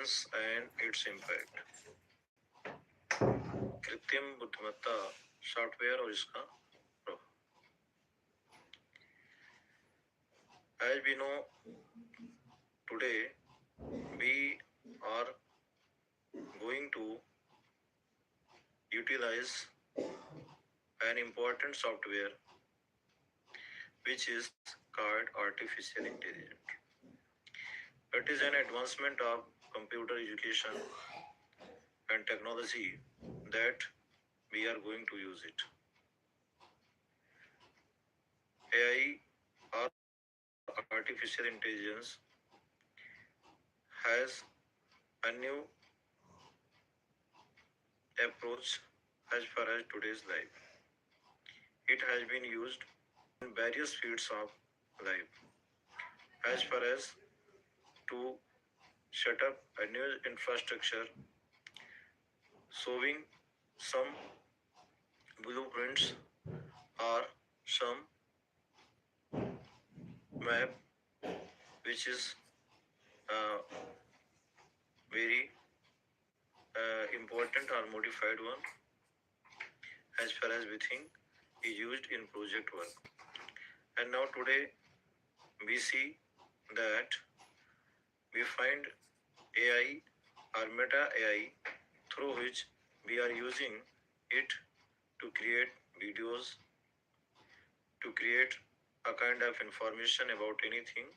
intelligence and its impact. कृत्रिम बुद्धिमत्ता software और इसका प्रभाव. As we know, today we are going to utilize an important software which is called artificial intelligence. It is an advancement of computer education and technology that we are going to use it. AI or artificial intelligence has a new approach as far as today's life. It has been used in various fields of life as far as to set up a new infrastructure showing some blueprints or some map which is very important or modified one as far as we think is used in project work. And now today we see that we find AI or meta AI through which we are using it to create videos, to create a kind of information about anything.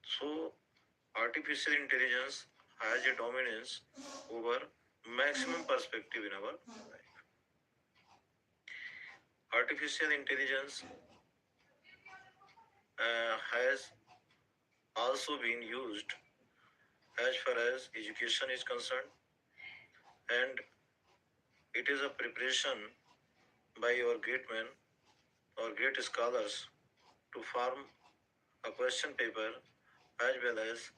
So artificial intelligence has a dominance over maximum perspective in our life. Artificial intelligence has also been used as far as education is concerned, and it is a preparation by your great men or great scholars to form a question paper as well as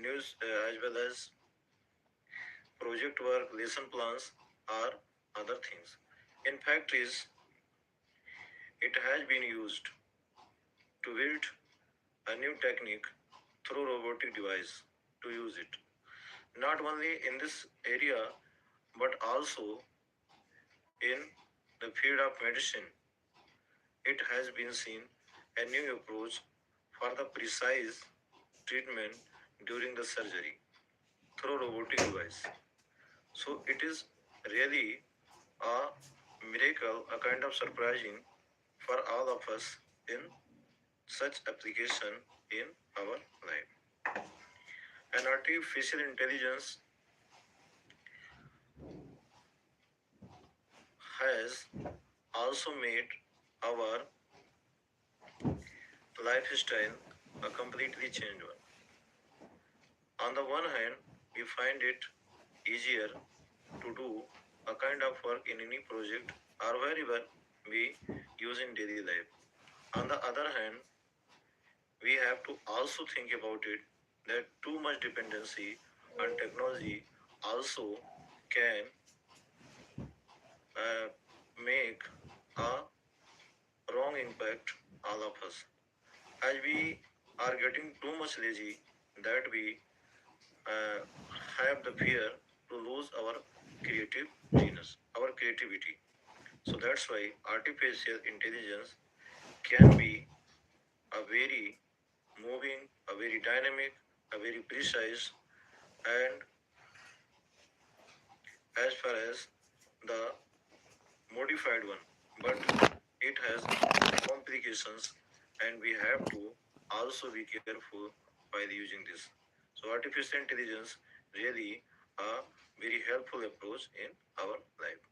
news as well as project work, lesson plans or other things. In fact, it has been used to build a new technique through robotic device to use it. Not only in this area, but also in the field of medicine, it has been seen a new approach for the precise treatment during the surgery through robotic device. So it is really a miracle, a kind of surprising for all of us in such application in our life. And artificial intelligence has also made our lifestyle a completely changed one. On the one hand, we find it easier to do a kind of work in any project or wherever we use in daily life. On the other hand, we have to also think about it that too much dependency on technology also can make a wrong impact all of us. As we are getting too much lazy, that we uh, have the fear to lose our creative genius, our creativity. So that's why artificial intelligence can be a very moving, a very dynamic, a very precise, and as far as the modified one, but it has complications and we have to also be careful while using this. So artificial intelligence really a very helpful approach in our life.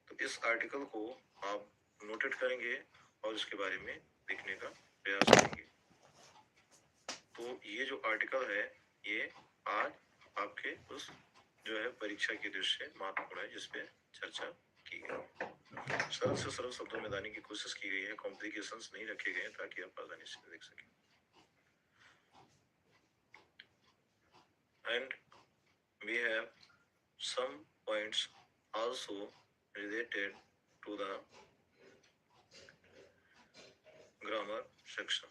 तो इस article को आप notate करेंगे और इसके बारे में लिखने का प्रयास करेंगे. तो ये जो आर्टिकल है ये आज आपके उस जो है परीक्षा की दृष्टि से महत्वपूर्ण है जिसपे चर्चा की गई. सरल से सरल शब्दों में लाने की कोशिश की गई है, कॉम्प्लिकेशंस नहीं रखे गए ताकि आप आसानी से देख सकें. And we have some points also related to the grammar section.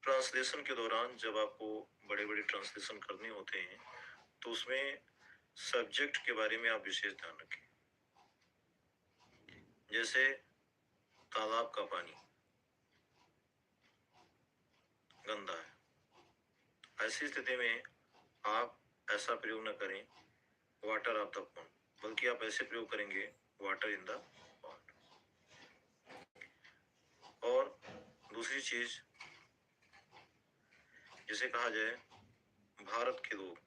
Translation के दौरान जब आपको बड़े बड़े ट्रांसलेशन करने होते हैं तो उसमें सब्जेक्ट के बारे में आप विशेष ध्यान रखें। जैसे तालाब का पानी गंदा है, ऐसी स्थिति में आप ऐसा प्रयोग न करें वाटर ऑफ द पॉन्ड, बल्कि आप ऐसे प्रयोग करेंगे वाटर इन द पॉन्ड। और दूसरी चीज, जिसे कहा जाए भारत के लोग,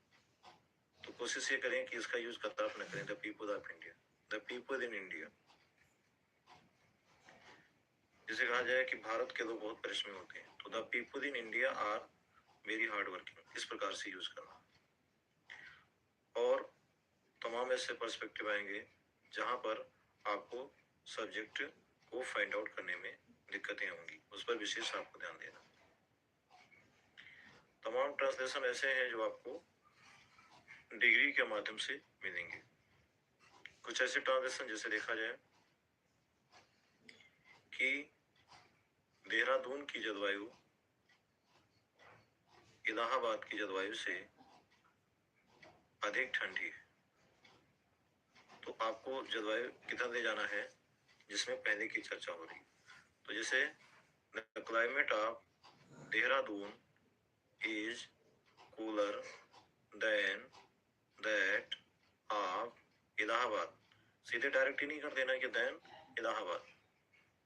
तो कोशिश ये करें कि इसका यूज कतार न करें the people of India, the people in India. जिसे कहा जाए कि भारत के लोग बहुत परिश्रमी होते हैं, तो the people in India are very hard working, इस प्रकार से यूज करना। और तमाम ऐसे पर्सपेक्टिव आएंगे जहां पर आपको सब्जेक्ट को फाइंड आउट करने में दिक्कतें होंगी, उस पर विशेष आपको ध्यान देना। तमाम ट्रांसलेशन ऐसे हैं जो आपको डिग्री के माध्यम से मिलेंगे। कुछ ऐसे ट्रांसलेशन जैसे देखा जाए कि देहरादून की जलवायु इलाहाबाद की जलवायु से अधिक ठंडी है, तो आपको जलवायु किधर ले जाना है जिसमें पहले की चर्चा हो रही। तो जैसे the climate of Dehradun is cooler than that of Allahabad. सीधे डायरेक्ट ही नहीं कर देना कि देन इलाहाबाद,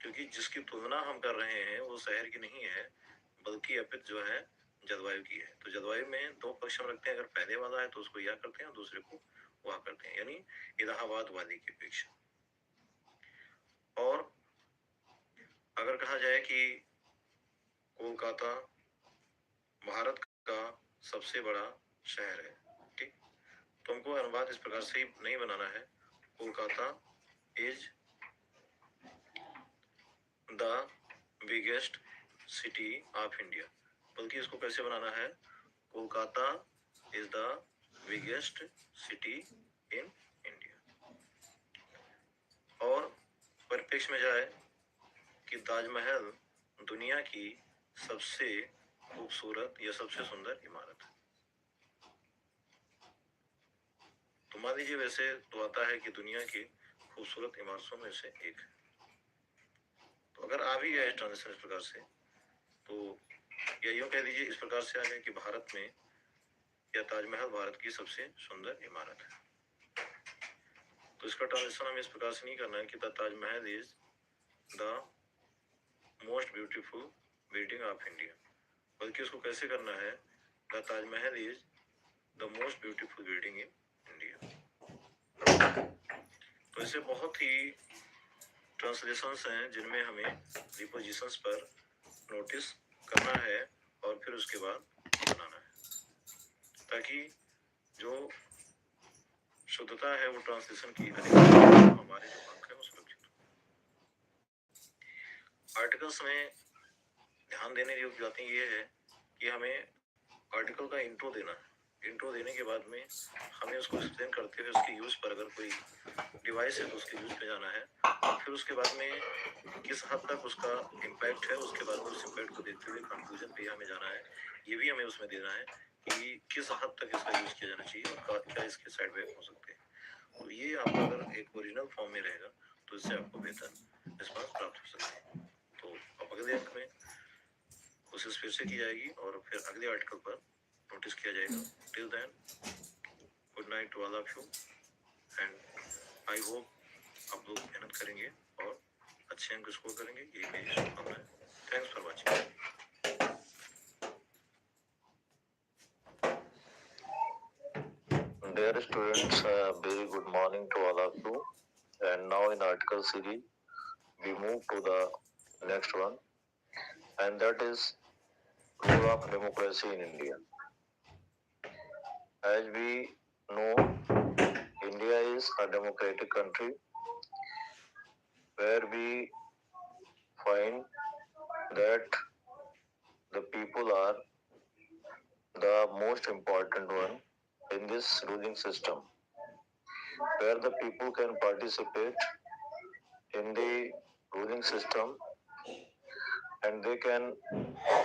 क्योंकि जिसकी तुलना हम कर रहे हैं वो शहर की नहीं है, बल्कि अपित जो है जलवायु की है। तो जलवायु में दो पक्ष हम रखते हैं, अगर पहले वाला है तो उसको यह करते हैं और दूसरे को वह करते हैं, यानी इलाहाबाद वाली की अपेक्षा। और अगर कहा जाए कि कोलकाता भारत का सबसे बड़ा शहर है, ठीक, तो हमको अनुवाद इस प्रकार से नहीं बनाना है Kolkata is the biggest city of India, बल्कि इसको कैसे बनाना है Kolkata is the biggest city in India. और परिप्रेक्ष्य में जाए कि ताजमहल दुनिया की सबसे खूबसूरत या सबसे सुंदर इमारत है, तो मान लीजिए वैसे तो आता है कि दुनिया की खूबसूरत इमारतों में से एक है। तो अगर आ भी गया ट्रांजेक्शन इस प्रकार से, तो या यूं कह दीजिए इस प्रकार से आ गया कि भारत में या ताजमहल भारत की सबसे सुंदर इमारत है, तो इसका ट्रांजेक्शन हमें इस प्रकार से नहीं करना है कि the Taj Mahal is the most beautiful building of India, बल्कि उसको कैसे करना है the Taj Mahal is the most beautiful building in India. तो ऐसे बहुत ही ट्रांसलेशंस हैं जिनमें हमें प्रीपोजिशंस पर नोटिस करना है और फिर उसके बाद बनाना है, ताकि जो शुद्धता है वो ट्रांसलेशन की हमारे जो अंक है वो सुरक्षित हो। आर्टिकल्स में ध्यान देने योग्य बातें ये है कि हमें आर्टिकल का इंट्रो देना है। इंट्रो देने के बाद में हमें उसको एक्सप्लेन करते हुए उसके यूज पर, अगर कोई डिवाइस है तो उसके यूज पे जाना है, और फिर उसके बाद में किस हद तक उसका इम्पैक्ट है, उसके बाद में उस इम्पैक्ट को देखते हुए कंक्लूजन पे हमें जाना है। ये भी हमें उसमें देना है कि किस हद तक इसका यूज किया जाना चाहिए और क्या इसके साइड इफेक्ट हो सकते हैं। तो ये आपका अगर एक ओरिजिनल फॉर्म में रहेगा तो इससे आपको बेहतर रिस्पॉन्स प्राप्त हो सकता है। तो अब अगले अंक में कोशिश फिर से की जाएगी और फिर अगले आर्टिकल पर नोटिस किया जाएगा। Till then good night to all of you and I hope आप लोग मेहनत करेंगे और अच्छे अंक स्कोर करेंगे, यही मेरी शुभकामना है। Thanks for watching. Dear students, very good morning to all of you. And now in article series, we move to the next one, and that is role of democracy in India. As we know, India is a democratic country where we find that the people are the most important one in this ruling system, where the people can participate in the ruling system and they can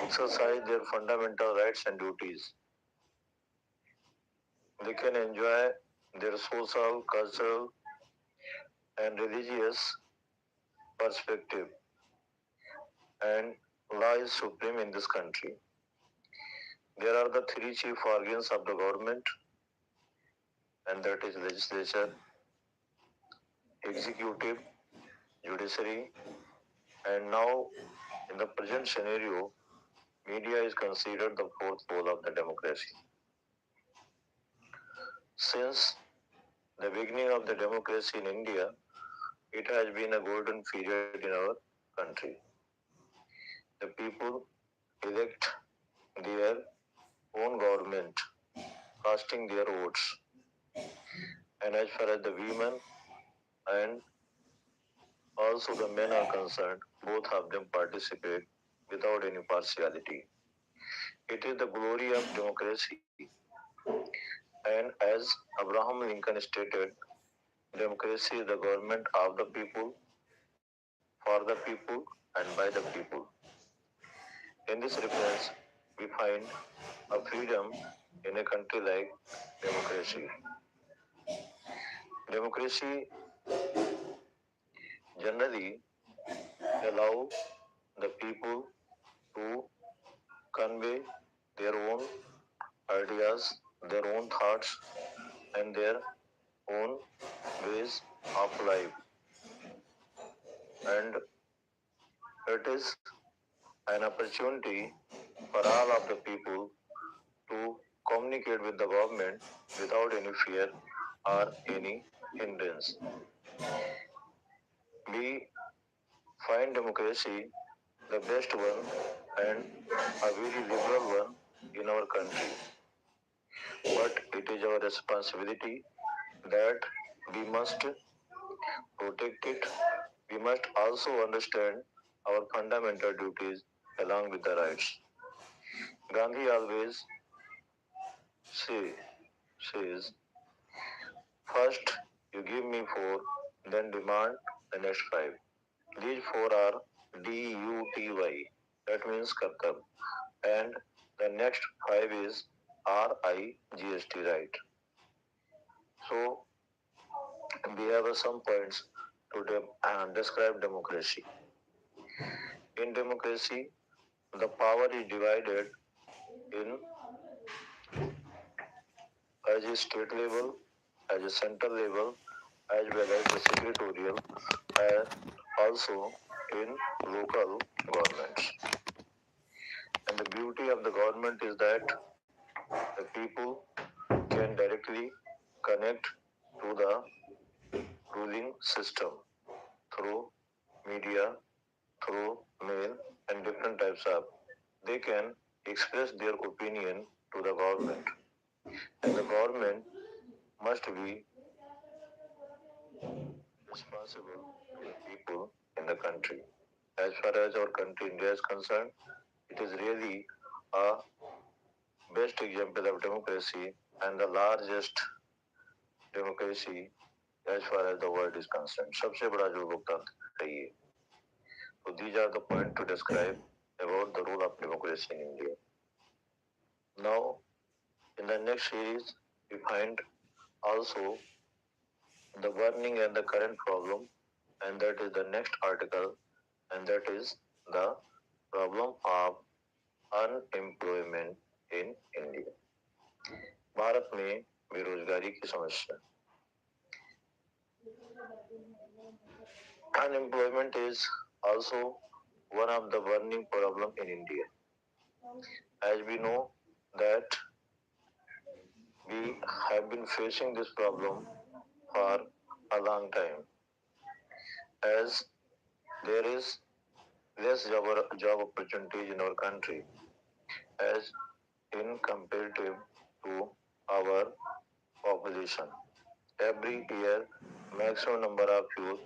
exercise their fundamental rights and duties. They can enjoy their social, cultural, and religious perspective, and law is supreme in this country. There are the three chief organs of the government, and that is legislature, executive, judiciary, and now in the present scenario, media is considered the fourth pole of the democracy. Since the beginning of the democracy in India, it has been a golden period in our country. The people elect their own government, casting their votes. And as far as the women and also the men are concerned, both of them participate without any partiality. It is the glory of democracy. And as Abraham Lincoln stated, democracy is the government of the people, for the people, and by the people. In this reference, we find a freedom in a country like democracy. Democracy generally allow the people to convey their own ideas, their own thoughts, and their own ways of life. And it is an opportunity for all of the people to communicate with the government without any fear or any hindrance. We find democracy the best one and a very liberal one in our country. But it is our responsibility that we must protect it. We must also understand our fundamental duties along with the rights. Gandhi always say, says, first you give me four, then demand the next five. These four are DUTY, that means Kartab, and the next five is RIGST, right? So we have some points to describe democracy. In democracy, the power is divided in as a state level, as a central level, as well as the secretarial, and also in local governments. And the beauty of the government is that the people can directly connect to the ruling system through media, through mail, and different types of. They can express their opinion to the government, and the government must be responsible to the people in the country. As far as our country India is concerned, it is really a best example of democracy and the largest democracy as far as the world is concerned. सबसे बड़ा जो लोकतंत्र है ये. So these are the points to describe about the role of democracy in India. Now, in the next series, we find also the burning and the current problem, and that is the next article, and that is the problem of unemployment in India. Bharat में बेरोजगारी की समस्या. Unemployment is also one of the burning problem in India. As we know that we have been facing this problem for a long time, as there is less job opportunities in our country as in comparative to our population. Every year, maximum number of youth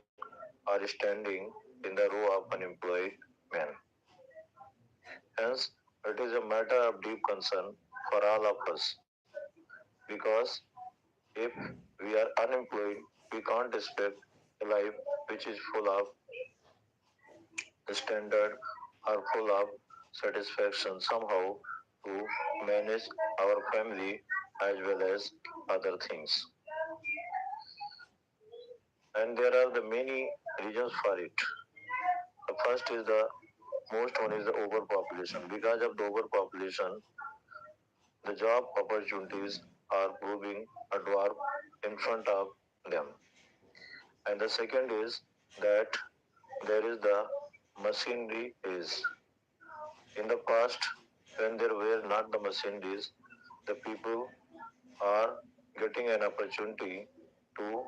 are standing in the row of unemployed men. Hence, it is a matter of deep concern for all of us because if we are unemployed, we can't expect a life which is full of standard are full of satisfaction somehow to manage our family as well as other things. And there are the many reasons for it. The first is the most one is the overpopulation. Because of the overpopulation, the job opportunities are proving a dwarf in front of them. And the second is that there is the machinery is. In the past, when there were not the machineries, the people are getting an opportunity to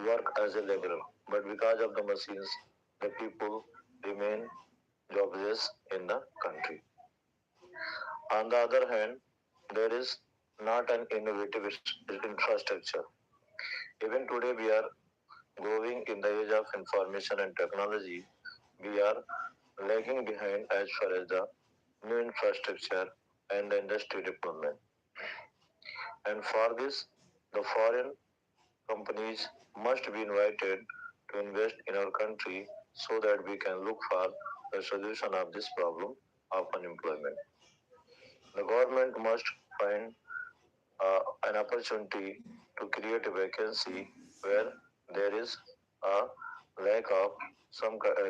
work as a laborer. But because of the machines, the people remain jobless in the country. On the other hand, there is not an innovative infrastructure. Even today, we are growing in the age of information and technology. We are lagging behind as far as the new infrastructure and the industry development. And for this, the foreign companies must be invited to invest in our country so that we can look for the solution of this problem of unemployment. The government must find an opportunity to create a vacancy where there is a lack of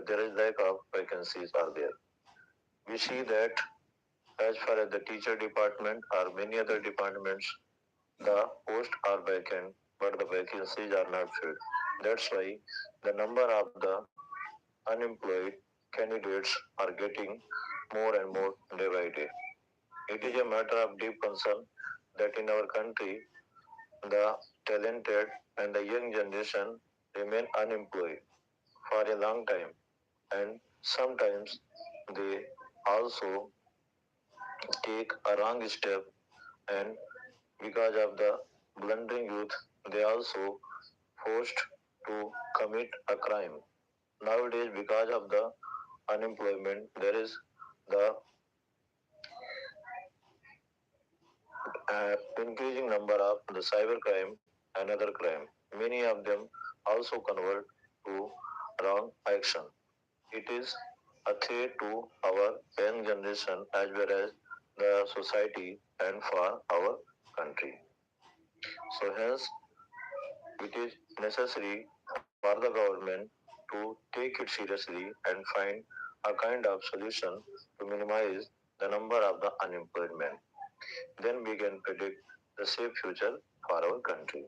there is lack of vacancies are there. We see that as far as the teacher department or many other departments, the posts are vacant, but the vacancies are not filled. That's why the number of the unemployed candidates are getting more and more day by day. It is a matter of deep concern that in our country, the talented and the young generation remain unemployed for a long time, and sometimes they also take a wrong step, and because of the blundering youth, they also forced to commit a crime. Nowadays, because of the unemployment, there is the increasing number of the cybercrime and other crime. Many of them also convert to wrong action. It is a threat to our young generation as well as the society and for our country. So hence it is necessary for the government to take it seriously and find a kind of solution to minimize the number of the unemployment. Then we can predict the safe future for our country.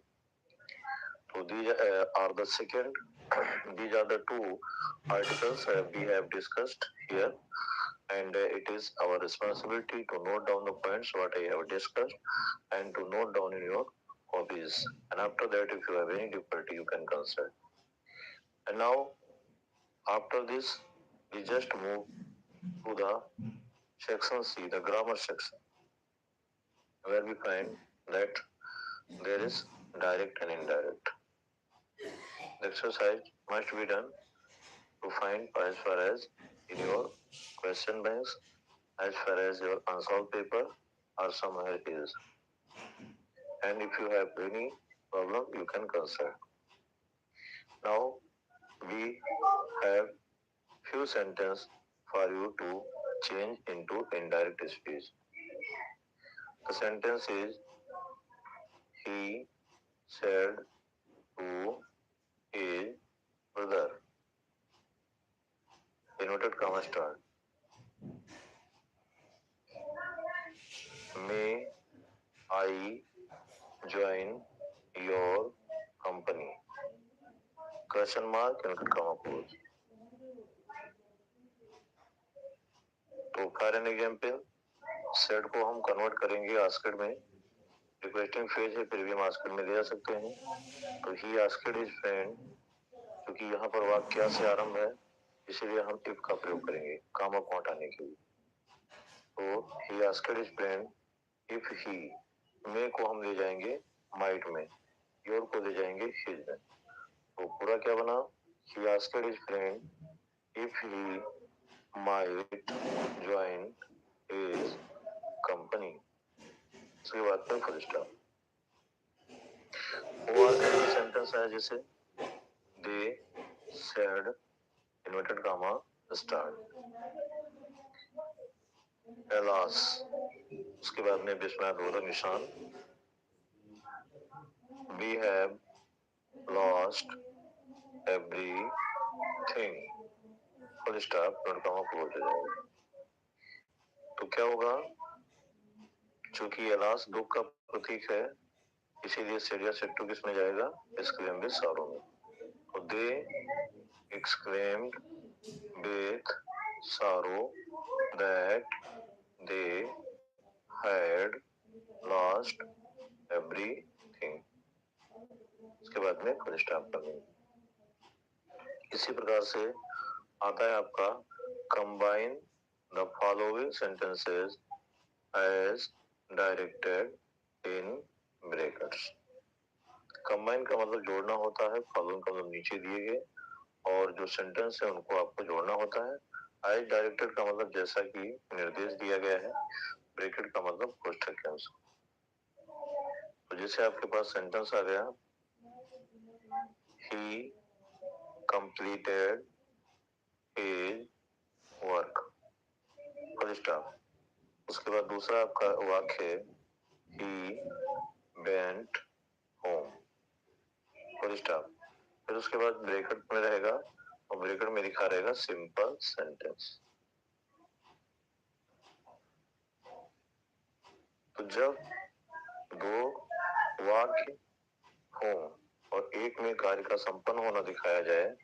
So these are the second, these are the two articles we have discussed here, and it is our responsibility to note down the points what I have discussed and to note down in your copies. And after that, if you have any difficulty, you can consult. And now, after this, we just move to the section C, the grammar section, where we find that there is direct and indirect. The exercise must be done to find as far as in your question banks, as far as your unsolved paper or somewhere is. And if you have any problem, you can consult. Now we have few sentences for you to change into indirect speech. The sentence is he said to his brother. Inverted comma start. May I join your company? Question mark inverted comma close. तो for an example set को हम convert करेंगे asked में. Requesting phase है फिर भी हम asked में ले जा सकते हैं. तो ही आस्केड इज फ्रेंड, क्योंकि यहाँ पर वाक्य से आरंभ है इसीलिए हम इफ का प्रयोग करेंगे कामा को हटाने के लिए. तो he asked his friend if he. May को हम ले जाएंगे माइट में, योर को ले जाएंगे हिज में. तो पूरा क्या बना? He asked his friend if he might join his company. इसके बाद में फुल स्टॉप. और ऐसा सेंटेंस है जैसे they said inverted comma start. Alas, उसके बाद में विस्मयादिबोधक निशान, we have lost everything, full stop, नोटकॉमा क्लोज हो जाएगा। तो क्या होगा, चूंकि एलास दुख का प्रतीक है, इसीलिए सेडिया सेट्टू किसमें जाएगा, एक्सक्लेम विद सॉरो में। तो they exclaimed with sorrow that they had lost everything, इसके बाद में फुल स्टॉप करेंगे। इसी प्रकार से आता है आपका combine the following sentences as directed in brackets. Combine का मतलब जोड़ना होता है, फॉलोइंग का मतलब नीचे दिए गए, और जो सेंटेंस है उनको आपको जोड़ना होता है। एज डायरेक्टेड का मतलब जैसा कि निर्देश दिया गया है, ब्रैकेट का मतलब कोष्ठक के अनुसार। तो जैसे आपके पास सेंटेंस आ गया, ही completed his work, full stop. उसके बाद दूसरा आपका वाक्य है, he went home, full stop. फिर उसके बाद ब्रैकेट में रहेगा, और ब्रैकेट में लिखा रहेगा सिंपल सेंटेंस। तो जब दो वाक्य हो और एक में कार्य का संपन्न होना दिखाया जाए,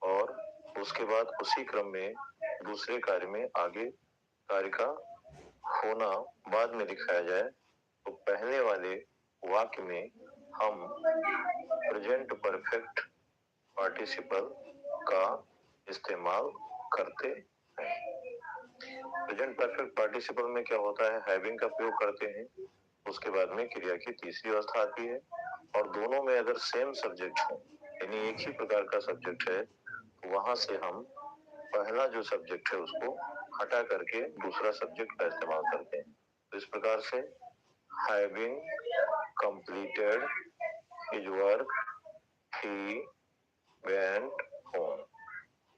और उसके बाद उसी क्रम में दूसरे कार्य में आगे कार्य का होना बाद में दिखाया जाए, तो पहले वाले वाक्य में हम प्रेजेंट परफेक्ट पार्टिसिपल का इस्तेमाल करते हैं। प्रेजेंट परफेक्ट पार्टिसिपल में क्या होता है, हैविंग का प्रयोग करते हैं, उसके बाद में क्रिया की तीसरी अवस्था आती है, और दोनों में अगर सेम सब्जेक्ट हो, यानी एक ही प्रकार का सब्जेक्ट है, तो वहां से हम पहला जो सब्जेक्ट है उसको हटा करके दूसरा सब्जेक्ट का इस्तेमाल करते हैं। तो इस प्रकार से having completed his work, he went home,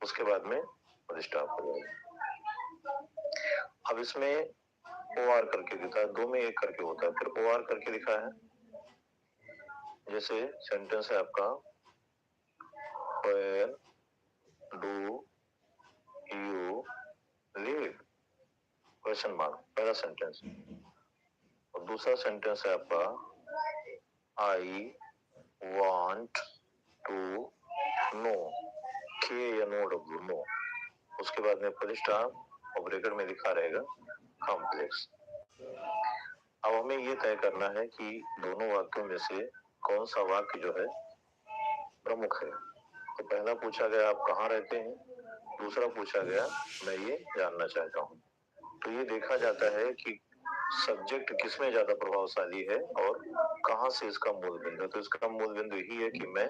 उसके बाद में फुल स्टॉप हो जाएगा। अब इसमें ओ आर करके लिखा है, दो में एक करके होता है, फिर ओ आर करके लिखा है। जैसे सेंटेंस है आपका, where do you live, question mark, पहला सेंटेंस। और दूसरा सेंटेंस है आपका, आई वांट टू नो, के या नो डब्ल्यू, नो, उसके बाद में फुल स्टॉप, और ब्रैकेट में लिखा रहेगा कॉम्प्लेक्स। अब हमें ये तय करना है कि दोनों वाक्यों में से कौन सा वाक्य जो है प्रमुख है। तो पहला पूछा गया आप कहाँ रहते हैं, दूसरा पूछा गया मैं ये जानना चाहता हूँ। तो ये देखा जाता है कि सब्जेक्ट किसमें ज्यादा प्रभावशाली है और कहाँ से इसका मूल बिंदु है। तो इसका मूल बिंदु यही है कि मैं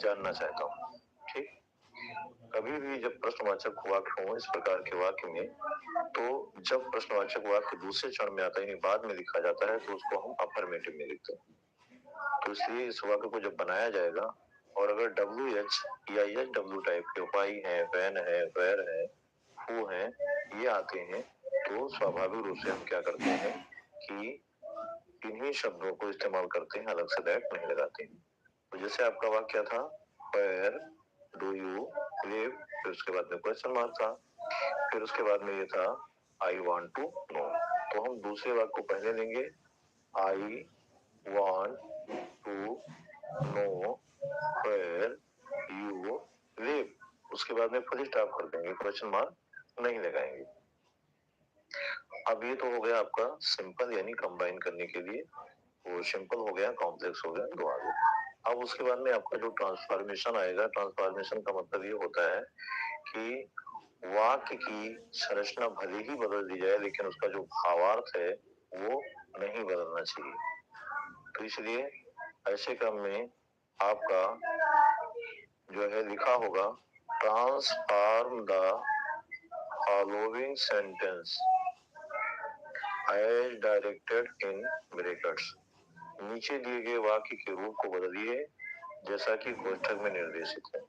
जानना चाहता हूँ। ठीक, कभी भी जब प्रश्नवाचक वाक्य हो इस प्रकार के वाक्य में, तो जब प्रश्नवाचक वाक्य दूसरे क्षण में आता है, बाद में लिखा जाता है, तो उसको हम अफर्मेटिव में लिखते हैं। तो इसलिए इस वाक्य को जब बनाया जाएगा, और अगर WH या SW टाइप के वाई है, वैन है, वेयर है, हु है, ये आते हैं, तो स्वाभाविक रूप से हम क्या करते हैं कि इन्हीं शब्दों को इस्तेमाल करते हैं, अलग से दैट नहीं लगाते हैं। तो जैसे आपका वाक्य था, वेयर डू यू लिव, फिर उसके बाद में क्वेश्चन मार्क था, फिर उसके बाद में ये था आई वांट टू नो। तो हम दूसरे वाक्य को पहले लेंगे, I want to know where you live, उसके बाद में फुल स्टॉप कर देंगे, क्वेश्चन मार्क नहीं लगाएंगे। अब ये तो हो गया आपका सिंपल, यानी कंबाइन करने के लिए, वो सिंपल हो गया, कॉम्प्लेक्स हो गया, दो आ गए। अब उसके बाद में आपका जो ट्रांसफॉर्मेशन आएगा, ट्रांसफॉर्मेशन का मतलब ये होता है कि वाक्य की संरचना भले ही बदल दी जाए, लेकिन उसका जो भावार्थ है वो नहीं बदलना चाहिए। तो इसलिए ऐसे क्रम में आपका जो है लिखा होगा, transform the following sentence as directed in brackets, नीचे दिए गए वाक्य के रूप को बदलिए जैसा कि कोष्ठक में निर्देशित है।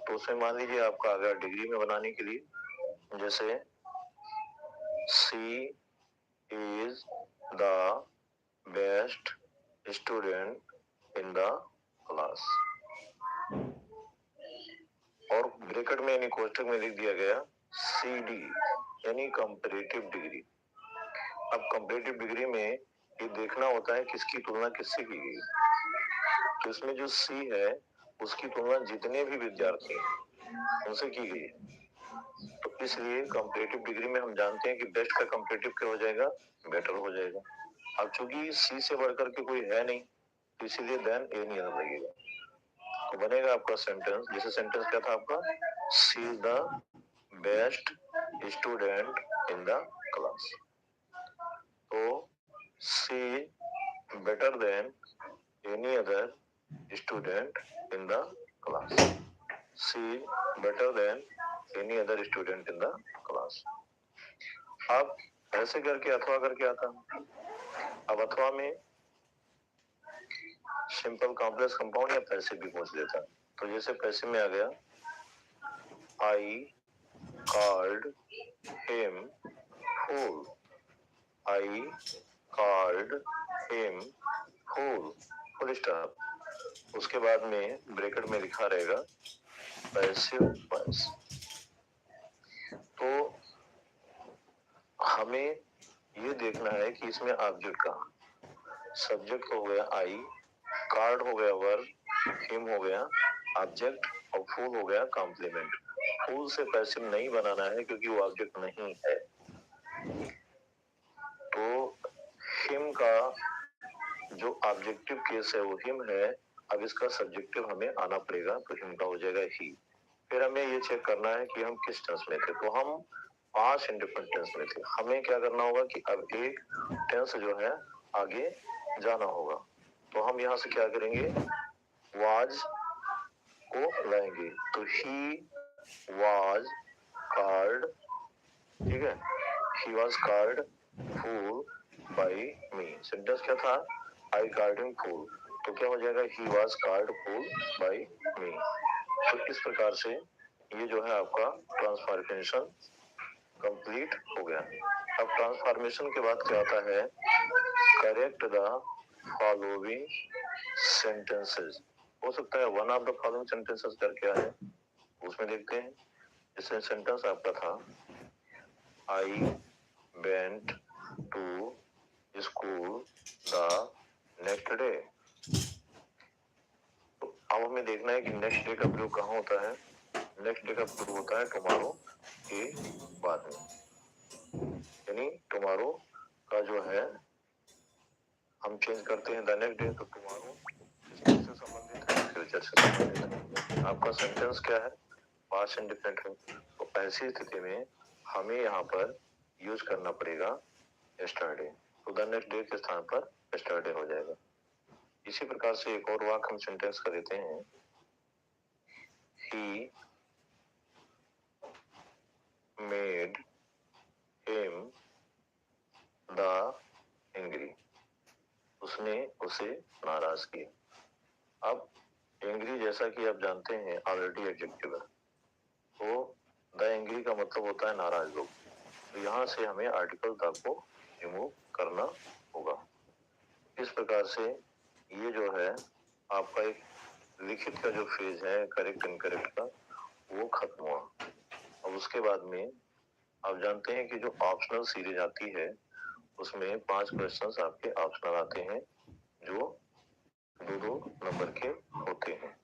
तो उसमें मान लीजिए आपका आ गया डिग्री में बनाने के लिए, जैसे She is the best student in the class. और ब्रैकेट में यानी कोष्टक में लिख दिया गया CD यानी कंपैरेटिव डिग्री। अब कंपैरेटिव डिग्री में ये देखना होता है किसकी तुलना किससे की गई। तो इसमें जो C है उसकी तुलना जितने भी विद्यार्थी उनसे की गई है। तो इसलिए कंपैरेटिव डिग्री में हम जानते हैं कि बेस्ट का कंपैरेटिव क्या हो जाएगा, बेटर हो जाएगा। अब चूंकि C से बढ़कर के कोई है नहीं तो इसीलिए देन ए नहीं आना लगेगा। तो बनेगा आपका सेंटेंस, जैसे सेंटेंस क्या था आपका, she is the best student in the class. तो she better than any other student in the class. She better than any other student in the class. अब ऐसे करके अथवा करके आता। अब अथवा में सिंपल कॉम्प्लेक्स कंपाउंड या पैसिव भी पूछ लेता। तो जैसे पैसिव में आ गया, I called him fool. I called him fool. Full stop. उसके बाद में ब्रैकेट में लिखा रहेगा पैसिव वॉइस। तो हमें ये देखना है कि इसमें ऑब्जेक्ट कहाँ। सब्जेक्ट हो गया आई, कार्ड हो गया वर्ब, हिम हो गया ऑब्जेक्ट और फूल हो गया कॉम्प्लीमेंट। फूल से पैसिव नहीं बनाना है क्योंकि वो ऑब्जेक्ट नहीं है। तो हिम का जो ऑब्जेक्टिव केस है वो हिम है। अब इसका सब्जेक्टिव हमें आना पड़ेगा तो हिम का हो जाएगा ही। फिर हमें ये चेक करना है कि हम किस टेंस में थे। तो हम 5 इंडिफरेंट टेंस में थे। हमें क्या करना होगा कि अब एक टेंस जो है आगे जाना होगा। तो हम यहाँ से क्या करेंगे, वाज को लाएंगे। तो ही वाज कॉल्ड, ठीक है, he was called fool by me. Sentence क्या था, आई कॉल्ड हिम फूल। तो क्या हो जाएगा, he was called fool by me. तो इस प्रकार से ये जो है आपका ट्रांसफॉर्मेशन कंप्लीट हो गया। अब ट्रांसफॉर्मेशन के बाद क्या आता है, करेक्ट द फॉलोइंग सेंटेंसेस। हो सकता है one of the following sentences करके आए, उसमें देखते हैं। जैसे सेंटेंस आपका था, I went to school the next day. तो अब हमें देखना है कि नेक्स्ट डे का प्रयोग कहाँ होता है। नेक्स्ट डे का प्रयोग होता है टुमारो के बाद में, यानी टुमारो का जो है हम चेंज करते हैं द नेक्स्ट डे। तो टुमारो से संबंधित है, फ्यूचर से संबंधित है। आपका सेंटेंस क्या है, पास्ट इंडिफरेंट है। तो ऐसी स्थिति में हमें यहाँ पर यूज करना पड़ेगा यस्टरडे। तो द नेक्स्ट डे के स्थान पर यस्टरडे हो जाएगा। इसी प्रकार से एक और वाक्य हम सेंटेंस कर देते हैं, he made him the angry. उसने उसे नाराज किया। अब एंग्री जैसा कि आप जानते हैं ऑलरेडी एडजेक्टिव है, तो द एंग्री का मतलब होता है नाराज लोग। तो यहाँ से हमें आर्टिकल द को रिमूव करना होगा। इस प्रकार से ये जो है आपका एक लिखित का जो फेज है करेक्ट इनकरेक्ट का वो खत्म हुआ। अब उसके बाद में आप जानते हैं कि जो ऑप्शनल सीरीज आती है उसमें 5 क्वेश्चंस आपके ऑप्शनल आते हैं जो 2-2 नंबर के होते हैं।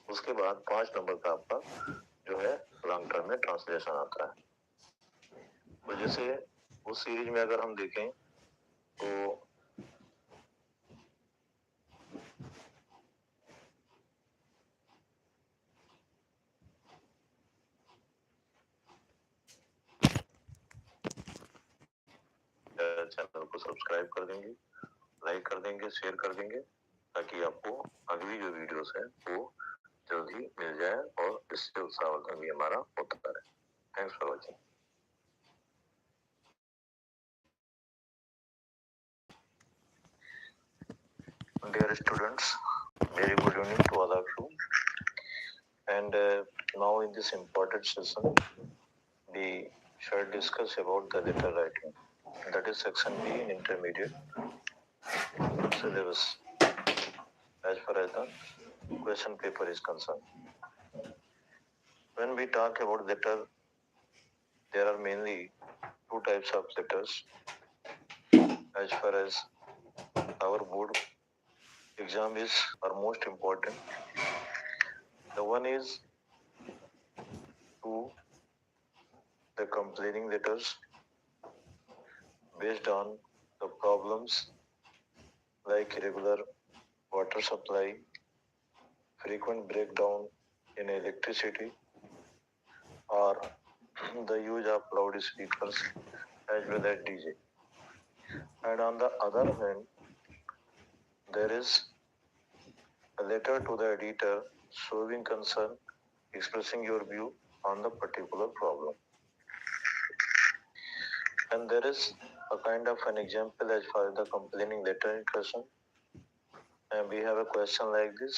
उसके बाद 5 नंबर का आपका जो है लॉन्ग टर्म में ट्रांसलेशन आता है। तो जैसे उस सीरीज में अगर हम देखें तो चैनल को सब्सक्राइब कर देंगे, लाइक कर देंगे, शेयर कर देंगे, ताकि आपको अगली जो वीडियोस है वो जल्दी मिल जाए और इससे उत्साहवर्धन भी हमारा होता रहे। Thanks for watching. Dear students, very good evening to all of you. And now in this important session, the shall discuss about the letter writing. That is section B in intermediate syllabus as far as the question paper is concerned. When we talk about letter, there are mainly two types of letters as far as our board exam is are most important. The one is to the complaining letters based on the problems like irregular water supply, frequent breakdown in electricity, or the use of loudspeakers as well as DJ. And on the other hand, there is a letter to the editor showing concern, expressing your view on the particular problem. And there is a kind of an example as far as the complaining letter is concerned. And we have a question like this.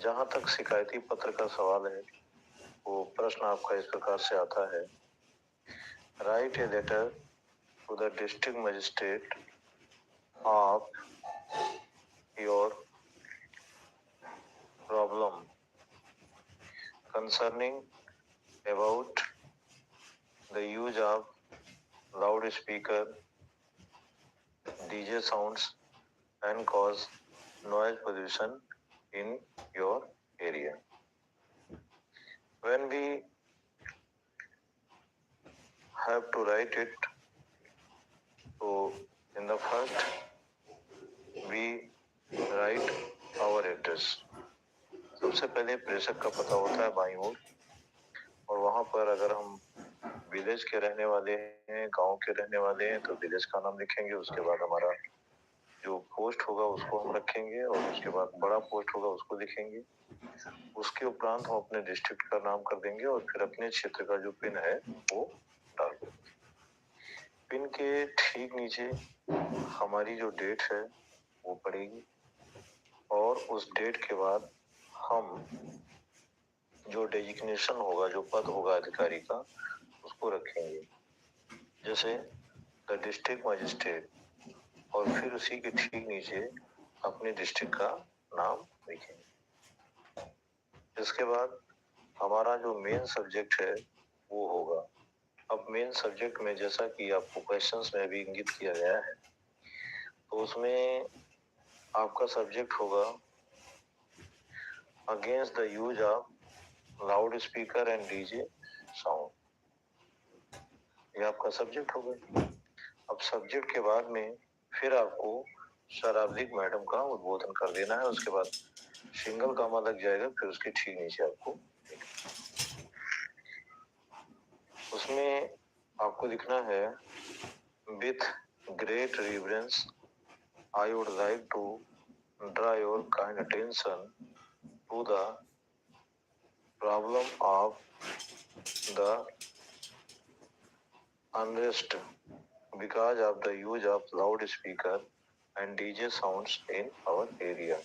जहां तक शिकायती पत्र का सवाल है वो प्रश्न आपका इस प्रकार से आता है write a letter to the district magistrate of your problem concerning about the use of loudspeaker, DJ sounds and cause noise pollution in your area. When we have to write it, so in the first we write our address. सबसे पहले प्रेषक का पता होता है बाईं ओर और वहां पर अगर हम विलेज के रहने वाले हैं, गांव के रहने वाले हैं तो विलेज का नाम लिखेंगे। उसके बाद हमारा जो पोस्ट होगा उसको हम रखेंगे और उसके बाद बड़ा पोस्ट होगा उसको लिखेंगे। उसके उपरांत हम अपने डिस्ट्रिक्ट का नाम कर देंगे और फिर अपने क्षेत्र का जो पिन है वो डाल देंगे। पिन के ठीक नीचे हमारी जो डेट है वो पड़ेगी और उस डेट के बाद हम जो डेजिग्नेशन होगा, जो पद होगा अधिकारी का, उसको रखेंगे। जैसे द डिस्ट्रिक्ट मजिस्ट्रेट और फिर उसी के ठीक नीचे अपने डिस्ट्रिक्ट का नाम लिखेंगे। इसके बाद हमारा जो मेन सब्जेक्ट है वो होगा। अब मेन सब्जेक्ट में जैसा कि आपको क्वेश्चंस में भी इंगित किया गया है तो उसमें आपका सब्जेक्ट होगा against the use of loud speaker and DJ sound. ये आपका सब्जेक्ट होगा। अब सब्जेक्ट के बाद में फिर आपको शराब्दिक मैडम का उद्बोधन कर देना है। उसके बाद सिंगल कामा लग जाएगा, फिर उसके ठीक नीचे आपको उसमें आपको लिखना है with great reverence I would like to draw your kind attention to the problem of the unrest because of the use of loudspeaker and DJ sounds in our area.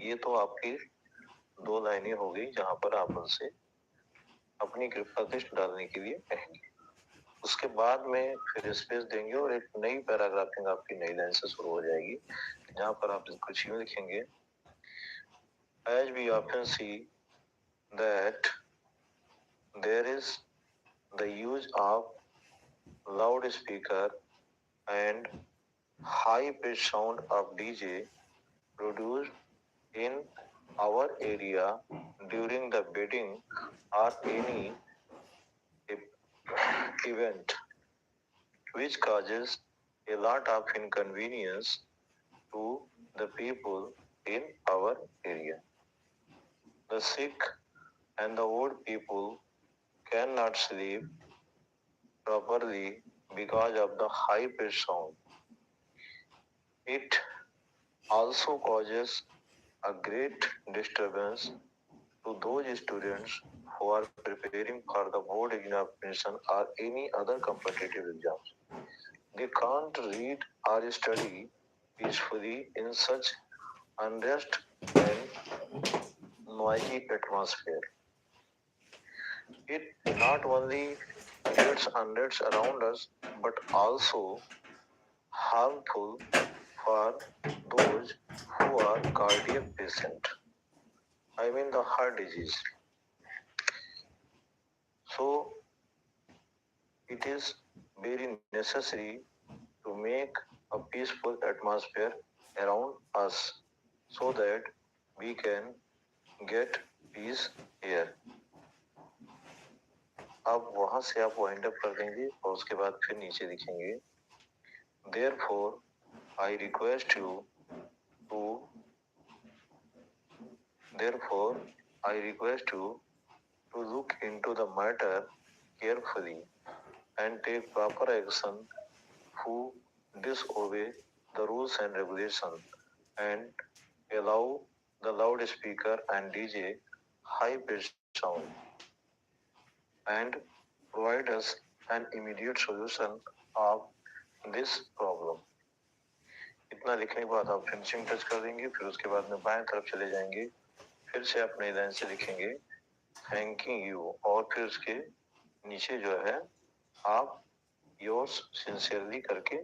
ये तो आपकी दो लाइनें हो गई जहां पर आप उनसे अपनी कृपा दृष्टि डालने के लिए कहेंगे। उसके बाद में फिर स्पेस देंगे और एक नई पैराग्राफिंग आपकी नई लाइन से शुरू हो जाएगी जहां पर आप कुछ यूं लिखेंगे As we often see that there is the use of loudspeaker and high pitch sound of DJ produced in our area during the wedding or any event which causes a lot of inconvenience to the people in our area. The sick and the old people cannot sleep properly because of the high pitch sound. It also causes a great disturbance to those students who are preparing for the board examination or any other competitive exams. They can't read or study peacefully in such unrest and noisy atmosphere. It not only creates unrest around us, but also harmful for those who are cardiac patient. I mean the heart disease. So it is very necessary to make a peaceful atmosphere around us so that we can get peace here. अब वहां से आप wind up कर देंगे और उसके बाद फिर नीचे लिखेंगे Therefore, I request you to therefore I request you to look into the matter carefully and take proper action who disobey the rules and regulations and allow the loudspeaker and DJ high pitched sound and provide us an immediate solution of this problem. इतना लिखने के बाद आप finishing touch कर देंगे, फिर उसके बाद में बाएं तरफ चले जाएंगे, फिर से आप नई लाइन से लिखेंगे थैंकिंग यू और फिर उसके नीचे जो है आप योर्स सिंसियरली करके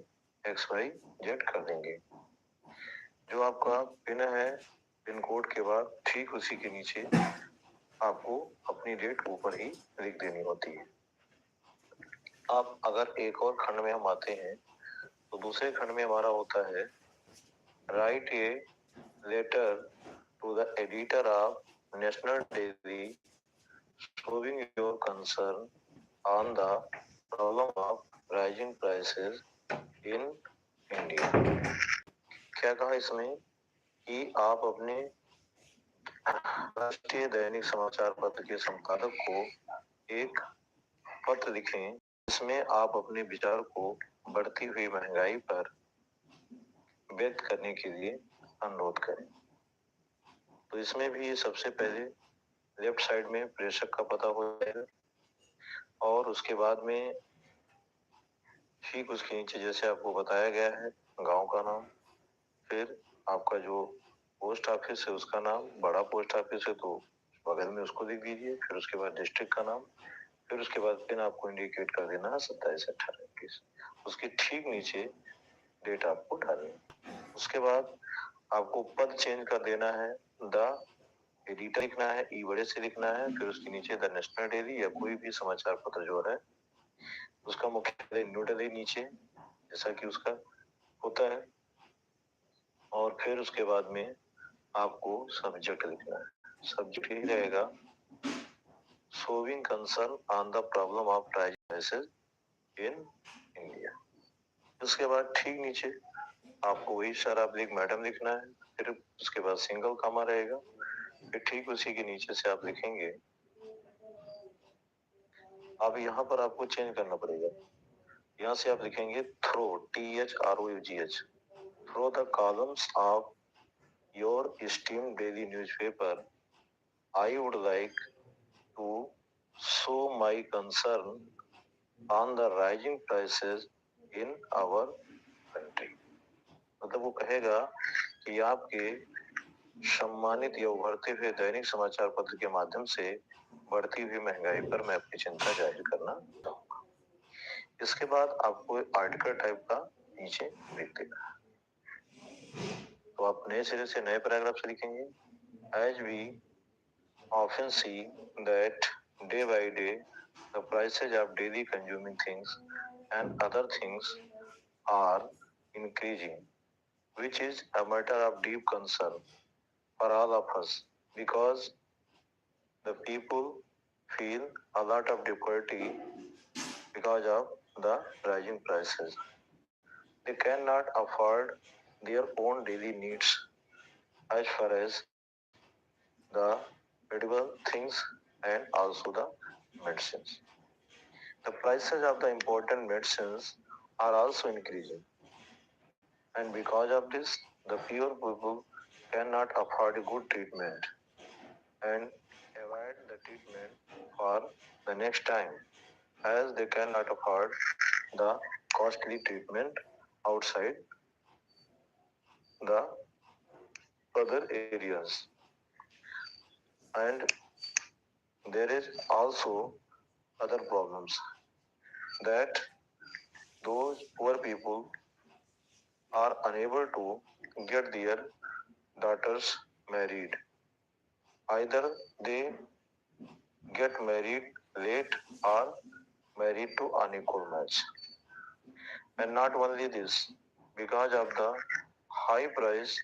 XYZ कर देंगे। जो आपका पिन है, पिन कोड के बाद ठीक उसी के नीचे आपको अपनी डेट ऊपर ही लिख देनी होती है। अब अगर एक और खंड में हम आते हैं तो दूसरे खंड में हमारा होता है write a letter to the editor of national daily showing your concern on the problem of rising prices in India। क्या कहा इसमें कि आप अपने राष्ट्रीय दैनिक समाचार पत्र के संपादक को एक पत्र लिखें जिसमें आप अपने विचार को बढ़ती हुई महंगाई पर व्यक्त करने के लिए अनुरोध करें। तो इसमें भी सबसे पहले लेफ्ट साइड में प्रेषक का पता हो जाएगा और उसके बाद में ठीक उसके नीचे जैसे आपको बताया गया है गांव का नाम, फिर आपका जो पोस्ट ऑफिस है उसका नाम, बड़ा पोस्ट ऑफिस है तो बगल में उसको लिख दीजिए, फिर उसके बाद डिस्ट्रिक्ट का नाम, फिर उसके बाद पिन आपको इंडिकेट कर देना है 27/18/21। उसके ठीक नीचे डेट आपको डालनी है। उसके बाद आपको पद चेंज कर देना है, द एडिटर लिखना है, ई बड़े से लिखना है, फिर उसके नीचे द नेशनल डेली या कोई भी समाचार पत्र जो है उसका मुख्यालय न्यू दिल्ली नीचे जैसा कि उसका होता है, और फिर उसके बाद में आपको सब्जेक्ट लिखना है। सब्जेक्ट यही रहेगा showing concern on the problem of prices in India. उसके बाद ठीक नीचे आपको वही सर आप मैडम लिखना है, फिर उसके बाद सिंगल कॉमा रहेगा, फिर ठीक उसी के नीचे से आप लिखेंगे। अब यहाँ पर आपको चेंज करना पड़ेगा, यहाँ से आप लिखेंगे through THROUGH through the columns of your esteemed daily newspaper I would like to show my concern on the rising prices in our country। मतलब वो कहेगा कि आपके सम्मानित या उभरते हुए दैनिक समाचार पत्र के माध्यम से बढ़ती हुई महंगाई पर मैं अपनी चिंता जाहिर करना चाहूंगा। इसके बाद आपको आर्टिकल टाइप का नीचे लिख देना है। तो आप नए सिरे से नए पैराग्राफ से लिखेंगे as we often see that day by day the prices of daily consuming things and other things are increasing, which is a matter of deep concern for all of us because the people feel a lot of difficulty because of the rising prices. They cannot afford their own daily needs as far as the edible things and also the medicines. The prices of the important medicines are also increasing, and because of this, the poor people cannot afford a good treatment and avoid the treatment for the next time as they cannot afford the costly treatment outside the other areas. And there is also other problems that those poor people are unable to get their daughters married. Either they get married late or married to unequal match. And not only this, because of the high price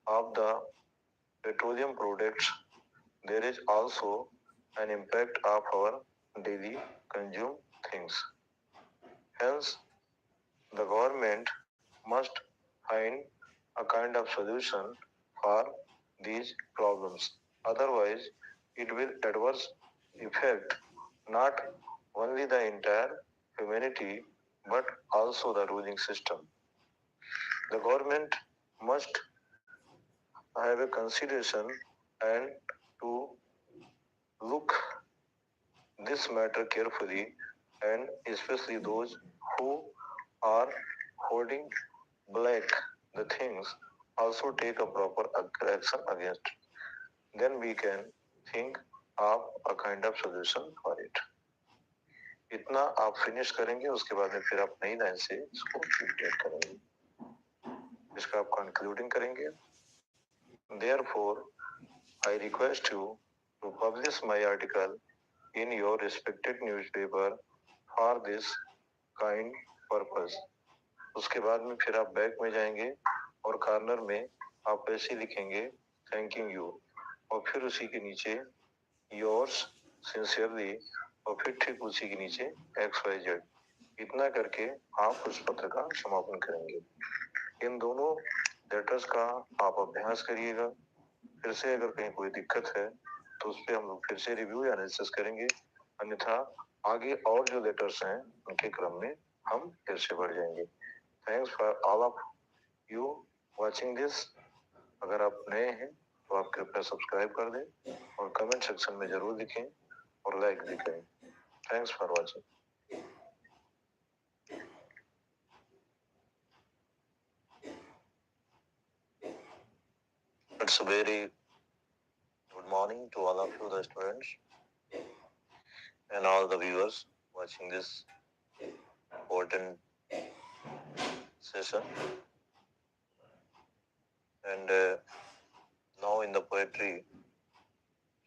of the petroleum products, there is also an impact of our daily consume things. Hence, the government must find a kind of solution for these problems. Otherwise, it will adverse affect not only the entire humanity but also the ruling system. The government must have a consideration and to look this matter carefully and especially those who are holding black the things also take a proper action against. Then we can think of a kind of solution for it. इतना आप finish करेंगे उसके बाद में फिर आप नई line से इसको रिपीट करेंगे इसका आप कंक्लूडिंग करेंगे Therefore, I request you to publish my article in your respected newspaper for this kind purpose. उसके बाद में फिर आप बैक में जाएंगे और कॉर्नर में आप ऐसे लिखेंगे थैंकिंग यू और फिर उसी के नीचे योर्स सिंसियरली और फिर ठीक उसी के नीचे XYZ इतना करके आप उस पत्र का समापन करेंगे इन दोनों लेटर्स का आप अभ्यास करिएगा फिर से अगर कहीं कोई दिक्कत है तो उस पर हम लोग फिर से रिव्यू या एनालिसिस करेंगे अन्यथा आगे और जो लेटर्स हैं उनके क्रम में हम फिर से बढ़ जाएंगे thanks for all of you watching this अगर आप नए हैं तो आप कृपया सब्सक्राइब कर दें और कमेंट सेक्शन में जरूर लिखें और लाइक भी करें thanks for watching It's a very good morning to all of you, the students, and all the viewers watching this important session. And now in the poetry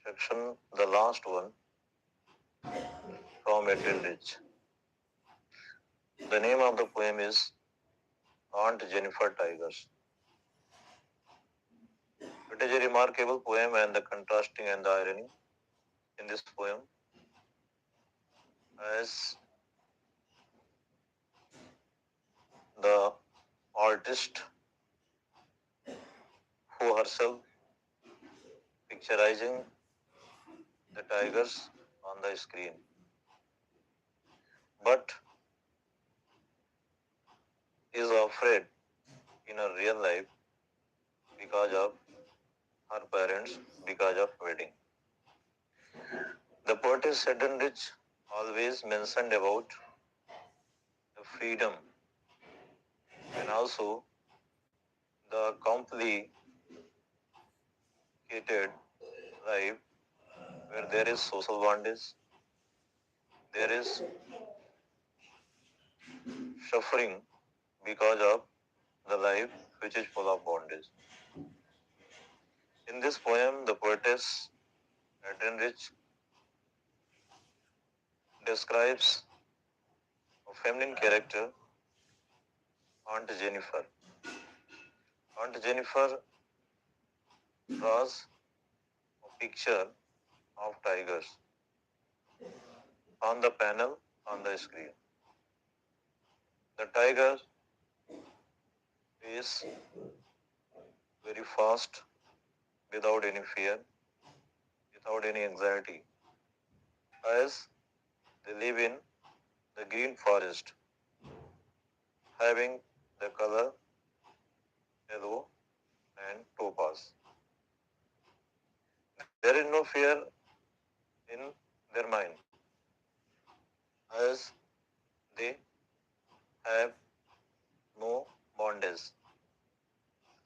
section, the last one from Eldridge. The name of the poem is Aunt Jennifer Tigers. It is a remarkable poem, and the contrasting and the irony in this poem as the artist who herself picturizing the tigers on the screen, but is afraid in her real life because of her parents, because of wedding. The poetess Eldridge always mentioned about the freedom and also the complicated life where there is social bondage, there is suffering because of the life which is full of bondage. In this poem, the poetess Eldridge describes a feminine character, Aunt Jennifer. Aunt Jennifer draws a picture of tigers on the panel on the screen. The tiger is very fast, without any fear, without any anxiety, as they live in the green forest, having the color yellow and topaz. There is no fear in their mind, as they have no bondage.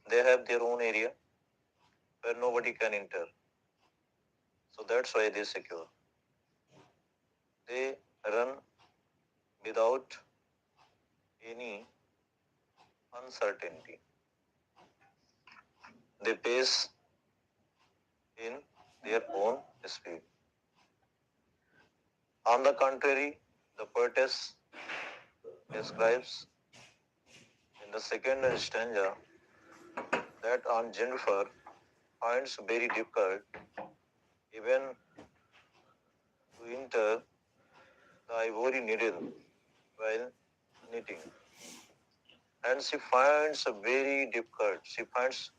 They have their own area where nobody can enter. So that's why they secure. They run without any uncertainty. They pace in their own speed. On the contrary, the poetess describes in the second stanza that Aunt Jennifer finds very difficult even to enter the ivory needle while knitting. And she finds very difficult, she finds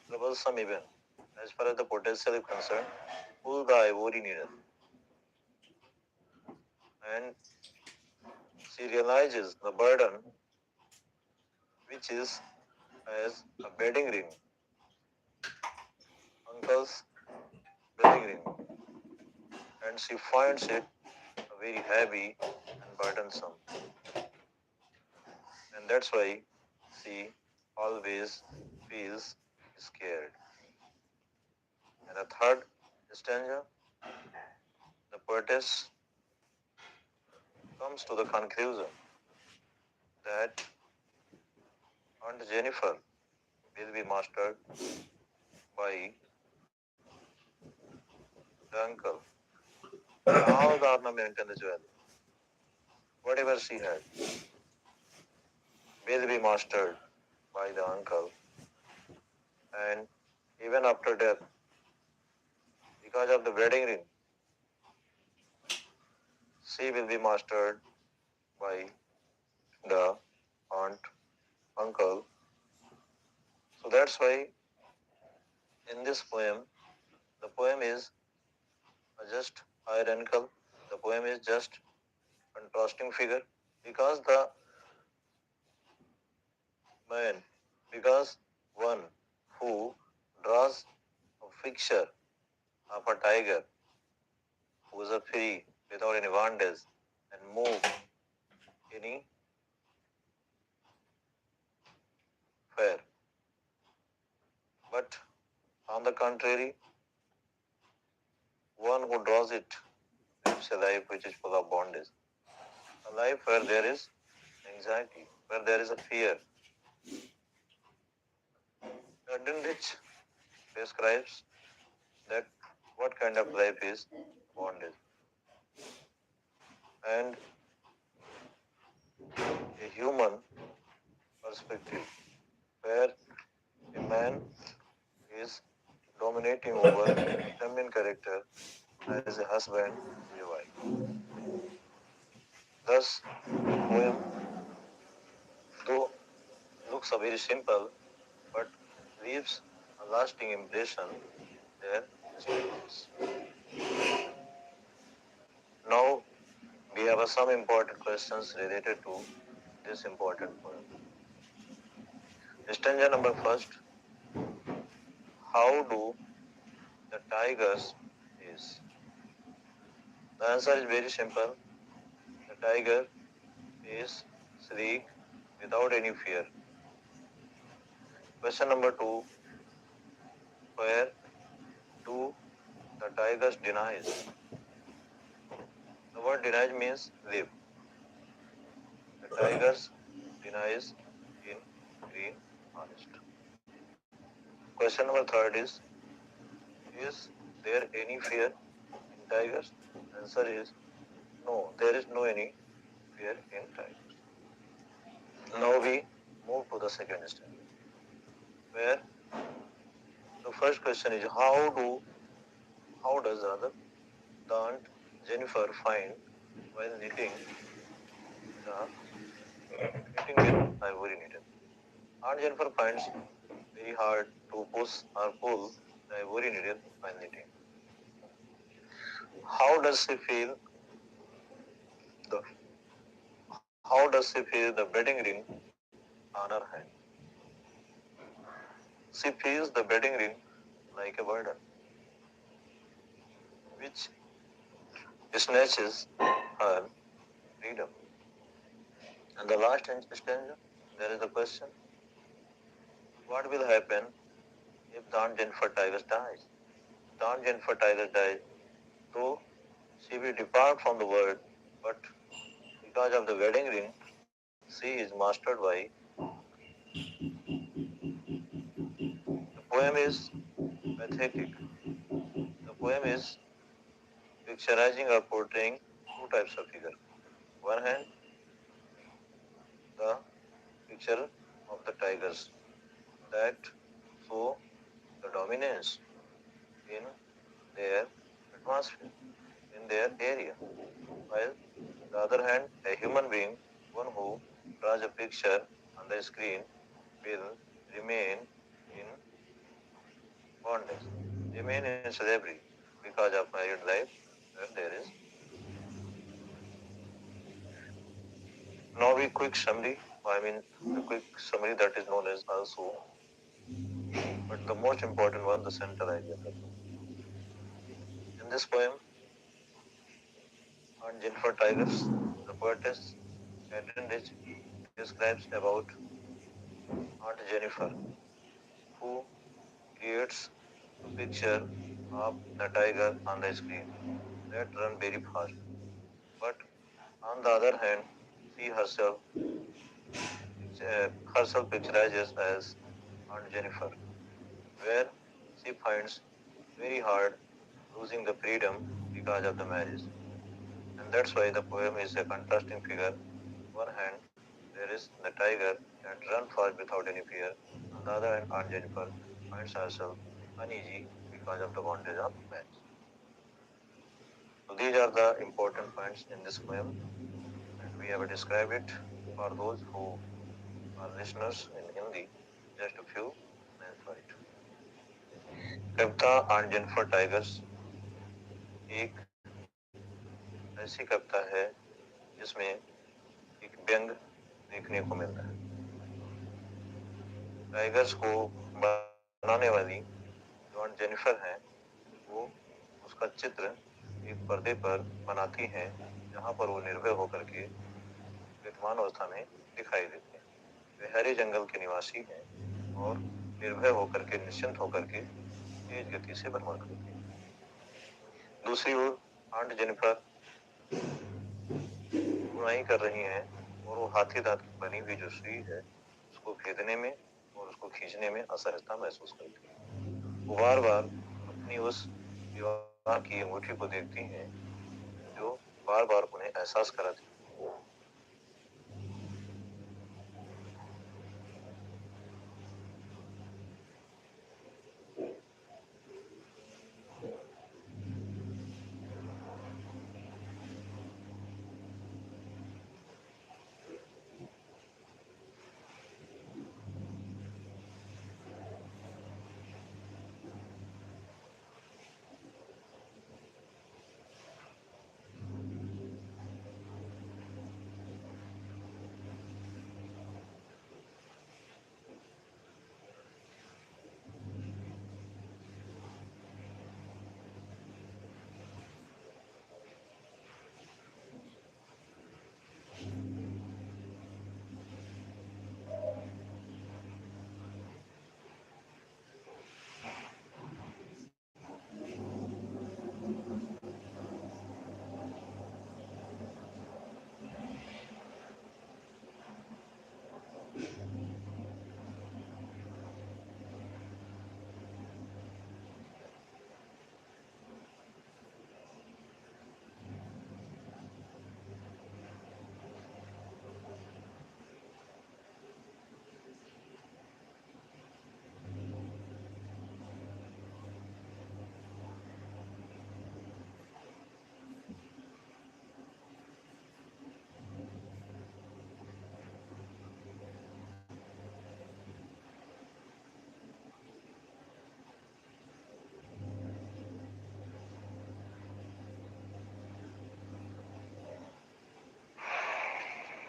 troublesome even, as far as the potential is concerned, to pull the ivory needle. And she realizes the burden which is as a wedding ring, uncle's wedding ring, and she finds it very heavy and burdensome. And that's why she always feels scared. And the third stanza, the poetess comes to the conclusion that Aunt Jennifer will be mastered by the uncle. All the ornament and the jewelry, whatever she had, will be mastered by the uncle. And even after death, because of the wedding ring, she will be mastered by the aunt, uncle. So that's why in this poem, the poem is just ironical. The poem is just contrasting figure because the man, because one who draws a picture of a tiger who is a free without any bondage and move any fair. But on the contrary, one who draws it lives a life which is full of bondage. A life where there is anxiety, where there is a fear. Rich describes that what kind of life is bondage. And a human perspective where a man is dominating over a feminine character as a husband and a wife. Thus, the poem, though looks very simple, but leaves a lasting impression their students. Now, we have some important questions related to this important poem. Stanza number first, how do the tigers is? The answer is very simple. The tiger is sleek without any fear. Question number two, where do the tigers denies? The word denies means live. The tigers denies in green forest. Question number third is there any fear in tigers? Answer is no, there is no any fear in tigers. Now we move to the second step, where the first question is how does the aunt Jennifer find while knitting with ivory needle? Aunt Jennifer finds very hard to push or pull the ivory needle while knitting. How does she feel the how does she feel the wedding ring on her hand? She feels the wedding ring like a burden, which snatches her freedom. And the last stanza, there is a question: what will happen if the Aunt Jennifer Tigers dies? The Aunt Jennifer Tigers dies, so she will depart from the world But because of the wedding ring, C is mastered by the poem is pathetic. The poem is picturizing or portraying two types of figure. One hand, the picture of the tigers that show the dominance in their atmosphere, in their area, while the other hand, a human being, one who draws a picture on the screen, will remain in bondage, remain in slavery because of married life, and there is now a quick summary. I mean, the quick summary that is known as also, but the most important one, the central idea. In this poem, on Jennifer Tigers, the poetess Catherine Rich describes about Aunt Jennifer, who creates a picture of the tiger on the screen that run very fast. But on the other hand, she herself picturizes as Aunt Jennifer, where she finds very hard losing the freedom because of the marriage. And that's why the poem is a contrasting figure. One hand, there is the tiger that runs fast without any fear. On the other hand, Aunt Jennifer finds herself uneasy because of the bondage of marriage. So these are the important points in this poem, and we have described it for those who are listeners in Hindi. Just a few names for it. Kavita on Jennifer tigers एक ऐसी कविता है जिसमें एक व्यंग देखने को मिलता है। टाइगर्स को बनाने वाली जो ऑन जेनिफर है, वो उसका चित्र एक पर्दे पर बनाती हैं, जहाँ पर वो निर्भय होकर के विद्यमान अवस्था में दिखाई देते हैं। वे हरे जंगल के निवासी हैं और निर्भय होकर के, निश्चिंत होकर के तेज गति से भ्रमण करते हैं। दूसरी ओर आंट जेनिफर बुनाई कर रही हैं और वो हाथी दांत की बनी हुई जो सुई है, उसको भेदने में और उसको खींचने में असहजता महसूस करती है। वो बार बार अपनी उस विवाह की अंगूठी को देखती हैं, जो बार बार उन्हें एहसास कराती है।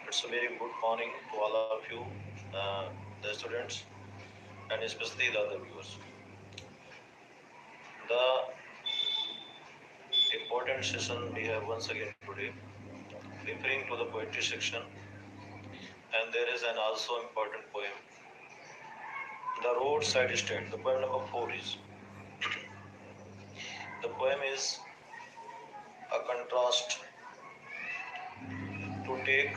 It's a very good morning to all of you, the students, and especially the other viewers. The important session we have once again today, referring to the poetry section, and there is an also important poem, The Roadside Stand. The poem number 4 is. The poem is a contrast to take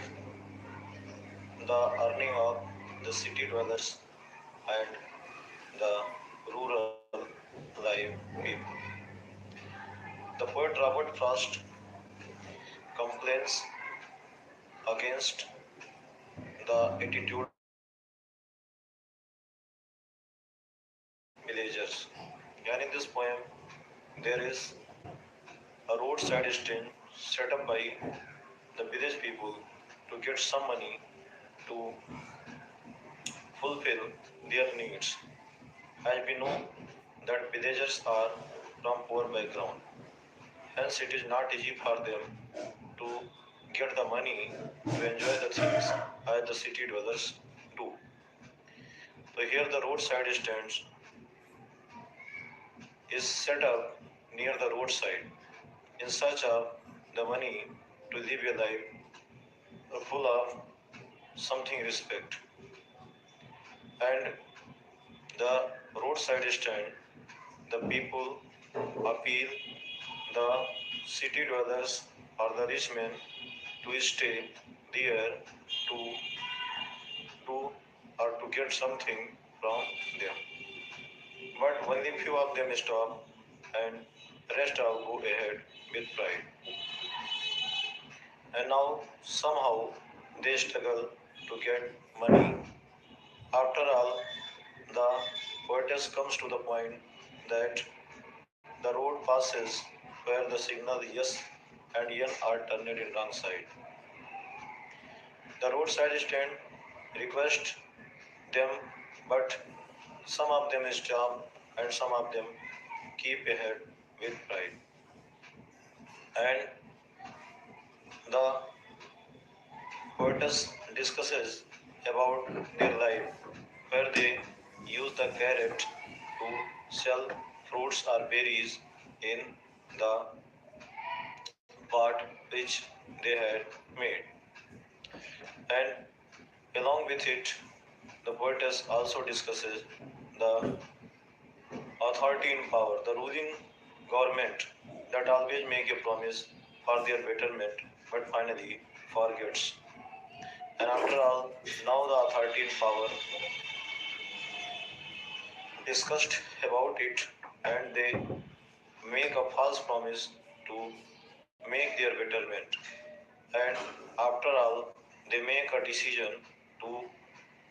the earning of the city dwellers and the rural life people. The poet Robert Frost complains against the attitude of villagers. And in this poem, there is a roadside stand set up by the village people to get some money to fulfill their needs. As we know that villagers are from poor background, hence it is not easy for them to get the money to enjoy the things as the city dwellers do. So here the roadside stands is set up near the roadside in search of the money to live a life full of something respect. And the roadside stand, the people appeal the city dwellers or the rich men to stay there to do or to get something from them. But only few of them stop and rest of go ahead with pride. And now somehow they struggle to get money. After all, the poetess comes to the point that the road passes where the signal yes and yen are turned in wrong side. The roadside stand request them, but some of them stop and some of them keep ahead with pride. And the poetess discusses about their life where they use the carrot to sell fruits or berries in the part which they had made. And along with it, the poetess also discusses the authority in power, the ruling government that always make a promise for their betterment but finally forgets. And after all, now the authority in power discussed about it and they make a false promise to make their betterment. And after all, they make a decision to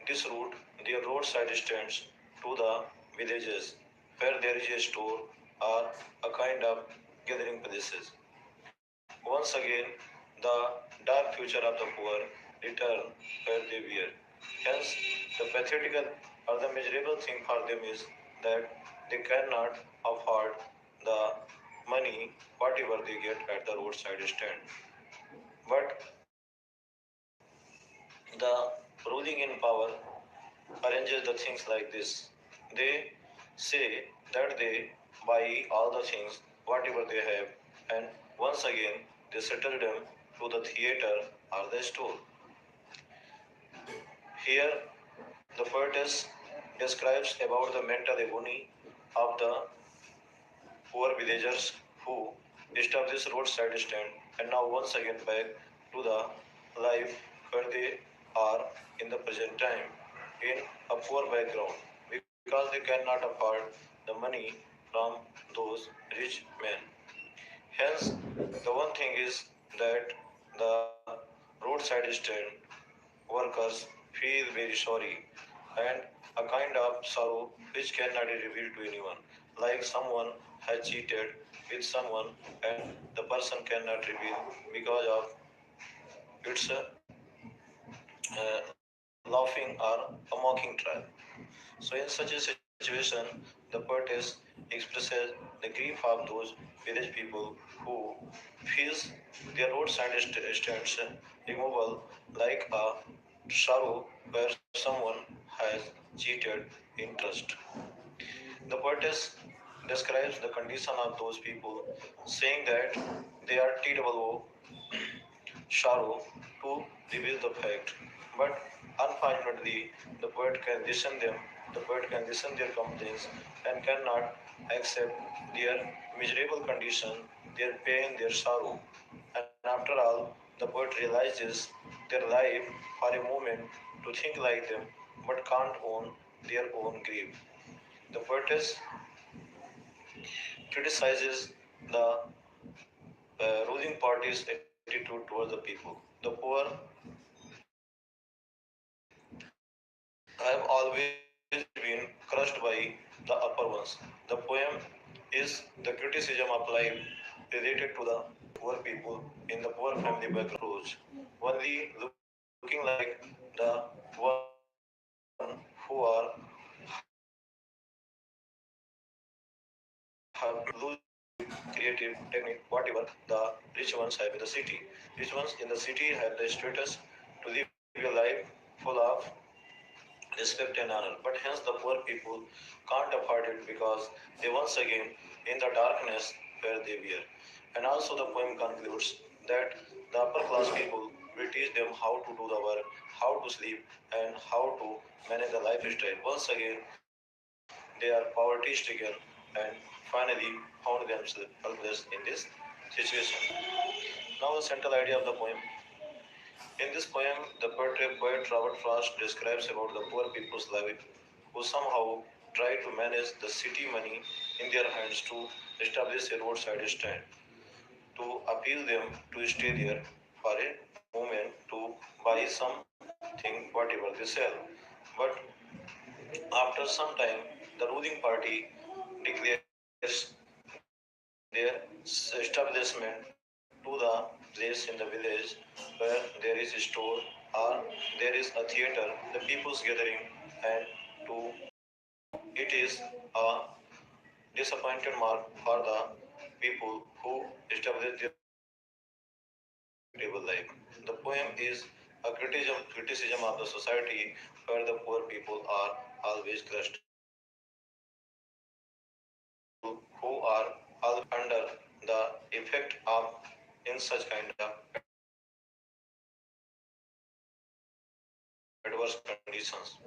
disroute their roadside stands to the villages where there is a store or a kind of gathering places. Once again, the dark future of the poor return where they were. Hence, the pathetical or the miserable thing for them is that they cannot afford the money whatever they get at the roadside stand. But the ruling in power arranges the things like this. They say that they buy all the things, whatever they have, and once again they settle them to the theater or the store. Here, the poetess describes about the mental agony of the poor villagers who established roadside stand and now once again back to the life where they are in the present time in a poor background because they cannot afford the money from those rich men. Hence, the one thing is that the roadside stand workers feel very sorry and a kind of sorrow which cannot be revealed to anyone. Like someone has cheated with someone and the person cannot reveal because of its laughing or a mocking trial. So in such a situation, the poetess expresses the grief of those village people who feels their roadside stands removal like a sorrow where someone has cheated in trust. The poetess describes the condition of those people, saying that they are T-double-O sorrow to reveal the fact. But unfortunately, the poet can listen them, the poet can listen their complaints and cannot accept their miserable condition, their pain, their sorrow. And after all, the The poet realizes their life for a moment to think like them, but can't own their own grief. The poetess criticizes the ruling party's attitude towards the people. The poor have always been crushed by the upper ones. The poem is the criticism of life related to the poor people in the poor family background approach, only looking like the one who are have losing creative technique, whatever the rich ones have in the city. Rich ones in the city have the status to live a life full of respect and honor. But hence the poor people can't afford it because they once again in the darkness where they were. And also the poem concludes that the upper class people will teach them how to do the work, how to sleep, and how to manage the lifestyle. Once again, they are poverty stricken and finally found themselves helpless in this situation. Now the central idea of the poem. In this poem, the poet Robert Frost describes about the poor people's life who somehow try to manage the city money in their hands to establish a roadside stand, to appeal them to stay there for a moment to buy something, whatever they sell. But after some time, the ruling party declares their establishment to the place in the village where there is a store or there is a theater, the people's gathering, and to it is a disappointed mark for the people who establish their respectable life. The poem is a criticism of the society where the poor people are always crushed. Who are always under the effect of in such kind of adverse conditions.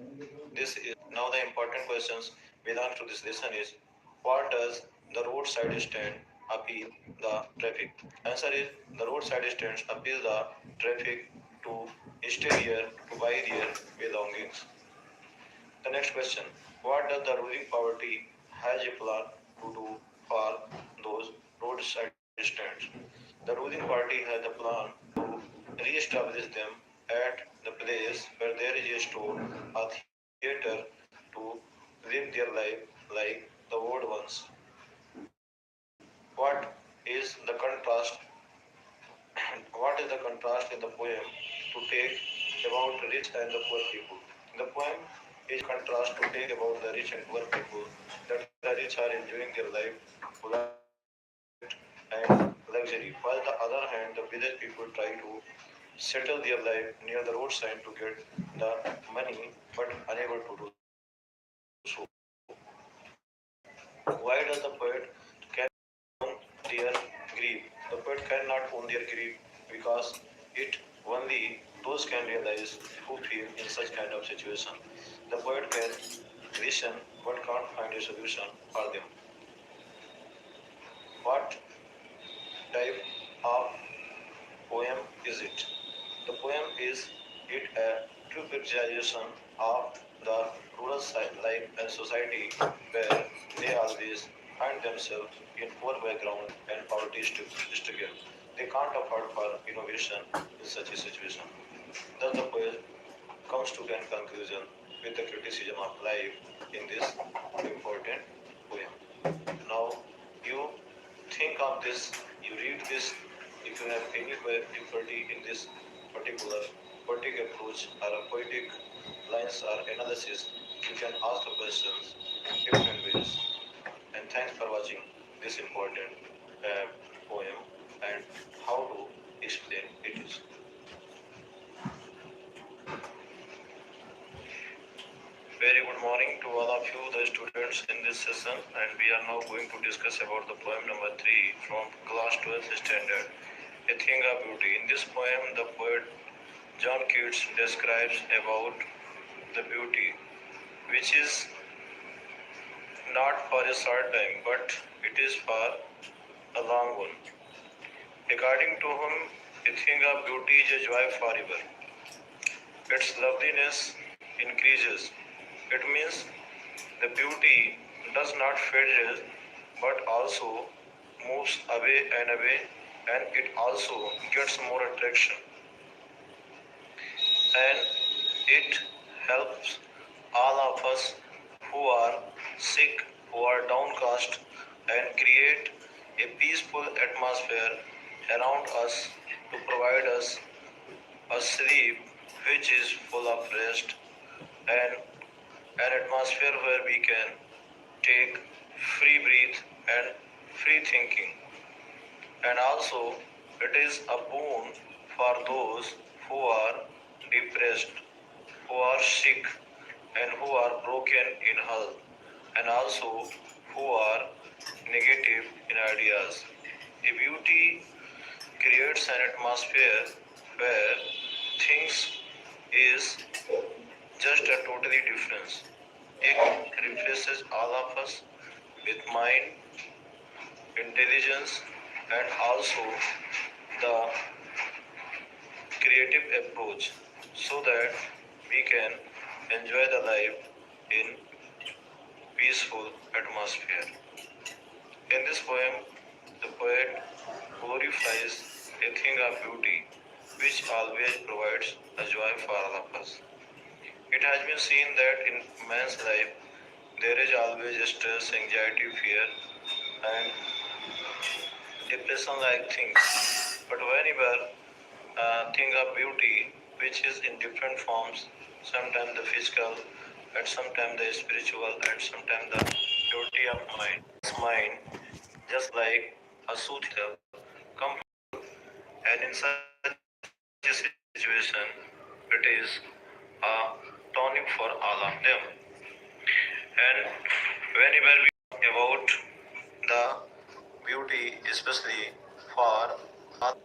This is now the important questions belongs to this lesson is what does the roadside stand appeal the traffic? Answer is the roadside stands appeal the traffic to stay here to buy their belongings. The next question. What does the ruling party has a plan to do for those roadside stands? The ruling party has a plan to re-establish them at the place where there is a store, a theater to live their life like the old ones. What is the contrast what is the contrast in the poem to take about the rich and the poor people? The poem is a contrast to take about the rich and poor people that the rich are enjoying their life full of respect and luxury, while the other hand the village people try to settle their life near the roadside to get the money but unable to do so. Why does the poet cannot own their grief? The poet cannot own their grief because it only those can realize who feel in such kind of situation. The poet can listen but can't find a solution for them. What type of poem is it? The poem is it a true picturization of the rural life and society where they always find themselves in poor background and poverty stricken. They can't afford for innovation in such a situation. Thus the poet comes to an conclusion with the criticism of life in this important poem. Now you think of this, you read this, if you have any difficulty in this particular poetic approach or a poetic lines or analysis, you can ask the questions in different ways. And thanks for watching this important poem and how to explain it is. Very good morning to all of you, the students in this session, and we are now going to discuss about the poem number 3 from class 12th standard, A Thing of Beauty. In this poem, the poet John Keats describes about the beauty, which is not for a short time, but it is for a long one. According to him, A thing of beauty is a joy forever. Its loveliness increases. It means the beauty does not fade but also moves away, and it also gets more attraction, and it helps all of us who are sick, who are downcast, and create a peaceful atmosphere around us to provide us a sleep which is full of rest, and an atmosphere where we can take free breath and free thinking. And also, it is a boon for those who are depressed, who are sick, and who are broken in health, and also who are negative in ideas. A beauty creates an atmosphere where things is just a totally difference. It refreshes all of us with mind, intelligence, and also the creative approach so that we can enjoy the life in peaceful atmosphere. In this poem, the poet glorifies a thing of beauty which always provides a joy for all of us. It has been seen that in man's life there is always stress, anxiety, fear, and depression like things. But whenever thing of beauty, which is in different forms, sometimes the physical, and sometimes the spiritual, and sometimes the purity of mind. Mind, just like a soother, comfort, and in such a situation, it is a tonic for all of them. And whenever we about the beauty, especially for all